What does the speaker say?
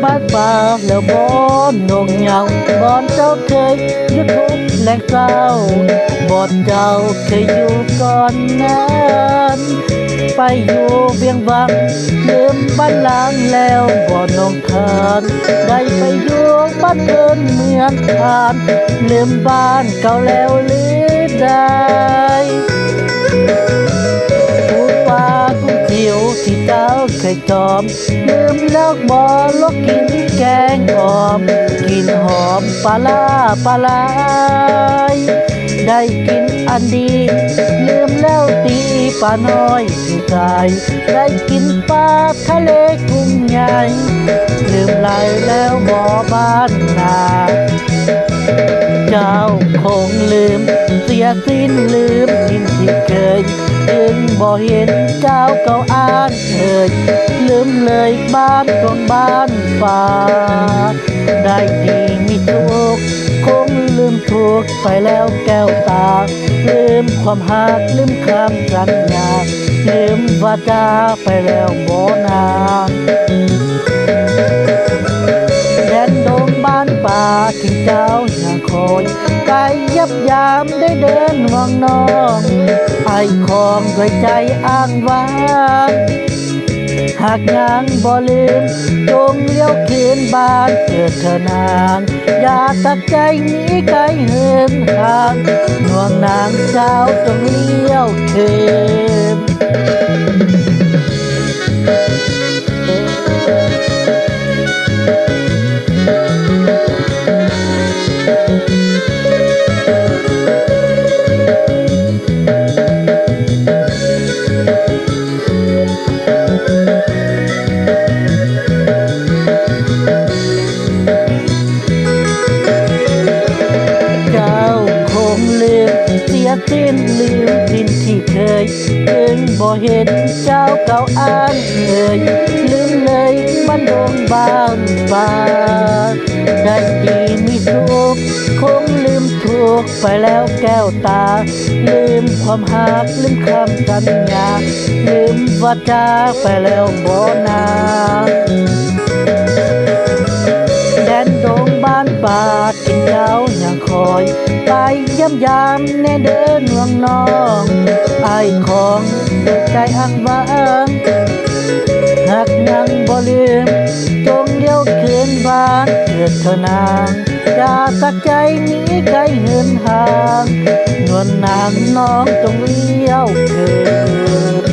บ้านป่าแล้วบอนนงเหงาบอนเจ้าเคยยุทุกแหล่งเศร้าบอนเจ้าเคยอยู่ก่อนนั้นไปอยู่เวียงวังลืมบ้านล้างแล้วบอนนงทานได้ไปอยู่บ้านเดินเมืองทานลืมบ้านเก่าแล้วหรือได้ที่เจ้าเคยจอมลืมแล้วบ่ลกกินแกงหอมกินหอมปลาปลาได้กินอันดีลืมแล้วตีปลาน้อยที่ใจได้กินปลาทะเลกุ้งใหญ่ลืมไหลแล้วบ่บ้านนาเจ้าคงลืมเสียสิ้นลืมทิ้นที่เคยจึงบ่เห็นเจ้าเก่าอ้างลืมเลยบ้านของบ้านป่าได้ดีมีทุกข์คงลืมทุกข์ไปแล้วแก้วตาลืมความหักลืมคำสัญญาลืมวาจาไปแล้วบ่นานแดนดงบ้านป่าที่เจ้ายังคอยไปยับยามได้เดินห่วงน้องไอของด้วยใจอ้างว้างหากยังบ่ลืมจงเลี้ยวคืนบ้านเกิดเธอนางอย่าตัดใจหนีไกลเหินทางห่วงนางเจ้าจงเลี้ยวคืนสิ้นลืมทิ้นที่เคยจึงบ่เห็นเจ้าเก่าอ้างลืมเลยบ้านดงบ้านป่าได้ดีมีสุขคงลืมทุกข์ไปแล้วแก้วตาลืมความหักลืมคำสัญญาลืมวาจาไปแล้วบ่นานแดนดงบ้านป่ากินเจ้ายังคอยไปย้ำยามแน่เดินห่วงน้องไอของใจอ้างว้างหากยังบ่ลืมจงเลี้ยวคืนบ้านเกิดเธอนางอย่าตักใจหนีไกลเหินห่างนวลนางน้องจงเลี้ยวคืน